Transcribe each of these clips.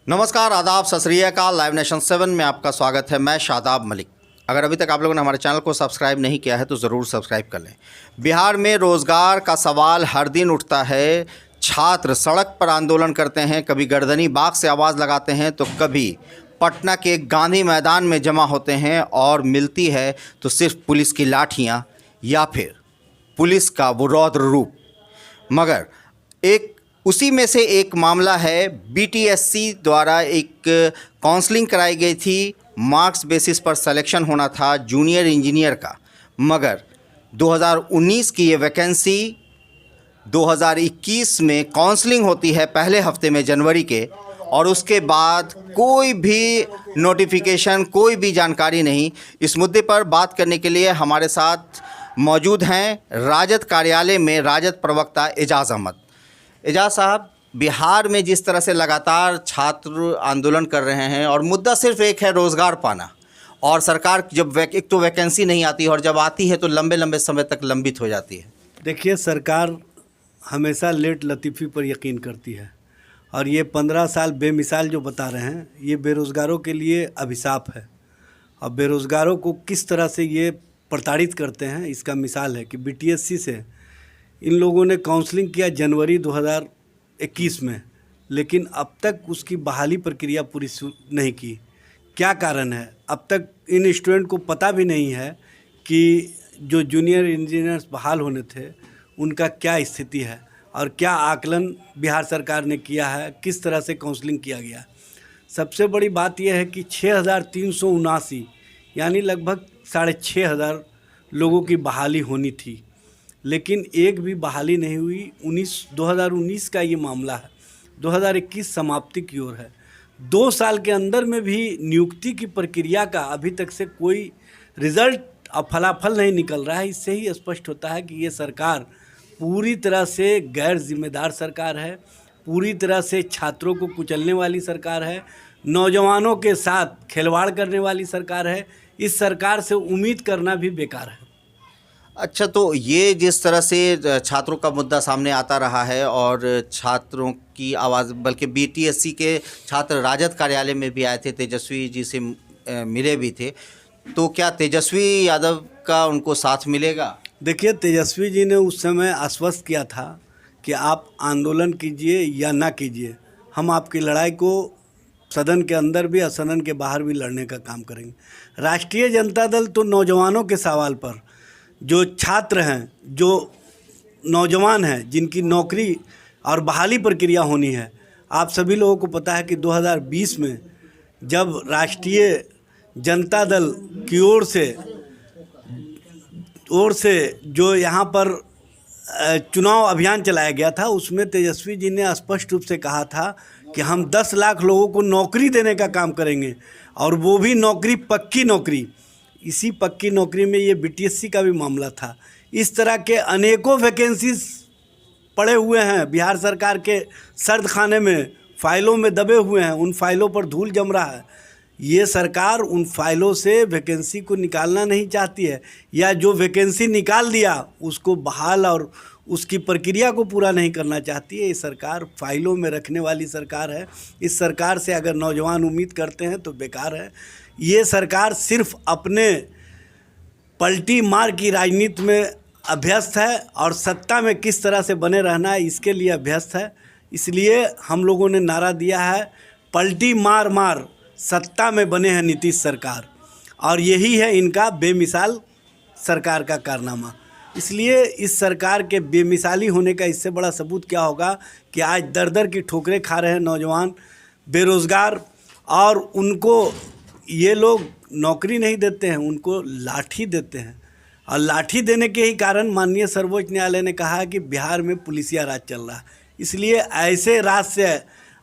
नमस्कार, आदाब, सत श्री अकाल। लाइव नेशन 7 में आपका स्वागत है। मैं शादाब मलिक। अगर अभी तक आप लोगों ने हमारे चैनल को सब्सक्राइब नहीं किया है तो ज़रूर सब्सक्राइब कर लें। बिहार में रोज़गार का सवाल हर दिन उठता है। छात्र सड़क पर आंदोलन करते हैं, कभी गर्दनी बाग से आवाज़ लगाते हैं तो कभी पटना के गांधी मैदान में जमा होते हैं और मिलती है तो सिर्फ पुलिस की लाठियाँ या फिर पुलिस का वो रौद्र रूप। मगर उसी में से एक मामला है, बीटीएससी द्वारा एक काउंसलिंग कराई गई थी। मार्क्स बेसिस पर सिलेक्शन होना था जूनियर इंजीनियर का, मगर 2019 की ये वैकेंसी 2021 में काउंसलिंग होती है पहले हफ्ते में जनवरी के, और उसके बाद कोई भी नोटिफिकेशन, कोई भी जानकारी नहीं। इस मुद्दे पर बात करने के लिए हमारे साथ मौजूद हैं राजद कार्यालय में राजद प्रवक्ता एजाज़ अहमद। एजाज साहब, बिहार में जिस तरह से लगातार छात्र आंदोलन कर रहे हैं और मुद्दा सिर्फ एक है, रोज़गार पाना, और सरकार जब एक तो वैकेंसी नहीं आती और जब आती है तो लंबे लंबे समय तक लंबित हो जाती है। देखिए, सरकार हमेशा लेट लतीफ़ी पर यकीन करती है और ये 15 साल बेमिसाल जो बता रहे हैं, ये बेरोज़गारों के लिए अभिशाप है। और बेरोज़गारों को किस तरह से ये प्रताड़ित करते हैं, इसका मिसाल है कि बीटीएससी से इन लोगों ने काउंसलिंग किया जनवरी 2021 में, लेकिन अब तक उसकी बहाली प्रक्रिया पूरी नहीं की। क्या कारण है? अब तक इन स्टूडेंट को पता भी नहीं है कि जो जूनियर इंजीनियर्स बहाल होने थे उनका क्या स्थिति है और क्या आकलन बिहार सरकार ने किया है, किस तरह से काउंसलिंग किया गया। सबसे बड़ी बात यह है कि 6,379 यानी लगभग 6,500 लोगों की बहाली होनी थी, लेकिन एक भी बहाली नहीं हुई। 2019 का ये मामला है, 2021 समाप्ति की ओर है। 2 साल के अंदर में भी नियुक्ति की प्रक्रिया का अभी तक से कोई रिजल्ट और फलाफल नहीं निकल रहा है। इससे ही स्पष्ट होता है कि ये सरकार पूरी तरह से गैर जिम्मेदार सरकार है, पूरी तरह से छात्रों को कुचलने वाली सरकार है, नौजवानों के साथ खिलवाड़ करने वाली सरकार है। इस सरकार से उम्मीद करना भी बेकार है। अच्छा, तो ये जिस तरह से छात्रों का मुद्दा सामने आता रहा है और छात्रों की आवाज़, बल्कि बीटीएससी के छात्र राजद कार्यालय में भी आए थे, तेजस्वी जी से मिले भी थे, तो क्या तेजस्वी यादव का उनको साथ मिलेगा? देखिए, तेजस्वी जी ने उस समय आश्वस्त किया था कि आप आंदोलन कीजिए या ना कीजिए, हम आपकी लड़ाई को सदन के अंदर भी और सदन के बाहर भी लड़ने का काम करेंगे। राष्ट्रीय जनता दल तो नौजवानों के सवाल पर, जो छात्र हैं, जो नौजवान हैं, जिनकी नौकरी और बहाली प्रक्रिया होनी है, आप सभी लोगों को पता है कि 2020 में जब राष्ट्रीय जनता दल की ओर से जो यहाँ पर चुनाव अभियान चलाया गया था, उसमें तेजस्वी जी ने स्पष्ट रूप से कहा था कि हम 10 लाख लोगों को नौकरी देने का काम करेंगे, और वो भी नौकरी, पक्की नौकरी। इसी पक्की नौकरी में ये बीटीएससी का भी मामला था। इस तरह के अनेकों वैकेंसीज पड़े हुए हैं बिहार सरकार के सर्द खाने में, फाइलों में दबे हुए हैं, उन फाइलों पर धूल जम रहा है। ये सरकार उन फाइलों से वैकेंसी को निकालना नहीं चाहती है, या जो वैकेंसी निकाल दिया उसको बहाल और उसकी प्रक्रिया को पूरा नहीं करना चाहती है। ये सरकार फाइलों में रखने वाली सरकार है। इस सरकार से अगर नौजवान उम्मीद करते हैं तो बेकार है। ये सरकार सिर्फ अपने पलटी मार की राजनीति में अभ्यस्त है और सत्ता में किस तरह से बने रहना है इसके लिए अभ्यस्त है। इसलिए हम लोगों ने नारा दिया है, पलटी मार मार सत्ता में बने हैं नीतीश सरकार, और यही है इनका बेमिसाल सरकार का कारनामा। इसलिए इस सरकार के बेमिसाली होने का इससे बड़ा सबूत क्या होगा कि आज दर दर की ठोकरें खा रहे हैं नौजवान, बेरोज़गार, और उनको ये लोग नौकरी नहीं देते हैं, उनको लाठी देते हैं। और लाठी देने के ही कारण माननीय सर्वोच्च न्यायालय ने कहा है कि बिहार में पुलिसिया राज चल रहा है। इसलिए ऐसे राज से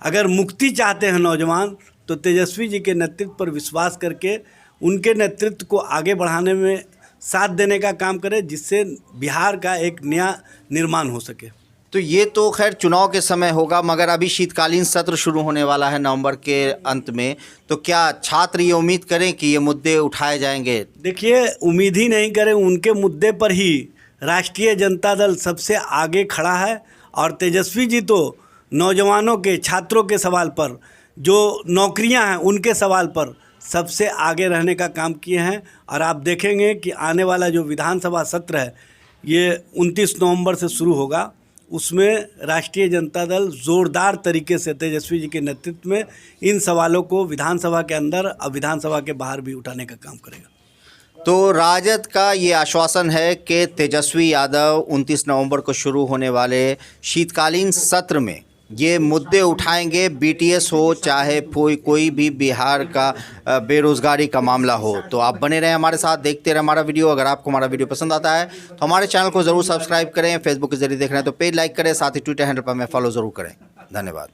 अगर मुक्ति चाहते हैं नौजवान, तो तेजस्वी जी के नेतृत्व पर विश्वास करके उनके नेतृत्व को आगे बढ़ाने में साथ देने का काम करें, जिससे बिहार का एक नया निर्माण हो सके। तो ये तो खैर चुनाव के समय होगा, मगर अभी शीतकालीन सत्र शुरू होने वाला है नवंबर के अंत में, तो क्या छात्र ये उम्मीद करें कि ये मुद्दे उठाए जाएंगे? देखिए, उम्मीद ही नहीं करें, उनके मुद्दे पर ही राष्ट्रीय जनता दल सबसे आगे खड़ा है। और तेजस्वी जी तो नौजवानों के, छात्रों के सवाल पर जो नौकरियां हैं उनके सवाल पर सबसे आगे रहने का काम किए हैं। और आप देखेंगे कि आने वाला जो विधानसभा सत्र है ये 29 नवंबर से शुरू होगा, उसमें राष्ट्रीय जनता दल ज़ोरदार तरीके से तेजस्वी जी के नेतृत्व में इन सवालों को विधानसभा के अंदर और विधानसभा के बाहर भी उठाने का काम करेगा। तो राजद का ये आश्वासन है कि तेजस्वी यादव 29 नवंबर को शुरू होने वाले शीतकालीन सत्र में ये मुद्दे उठाएंगे, बीटीएस हो चाहे कोई भी बिहार का बेरोज़गारी का मामला हो। तो आप बने रहें हमारे साथ, देखते रहें हमारा वीडियो। अगर आपको हमारा वीडियो पसंद आता है तो हमारे चैनल को ज़रूर सब्सक्राइब करें। फेसबुक के जरिए देख रहे हैं तो पेज लाइक करें, साथ ही ट्विटर हैंडल पर हमें फॉलो ज़रूर करें। धन्यवाद।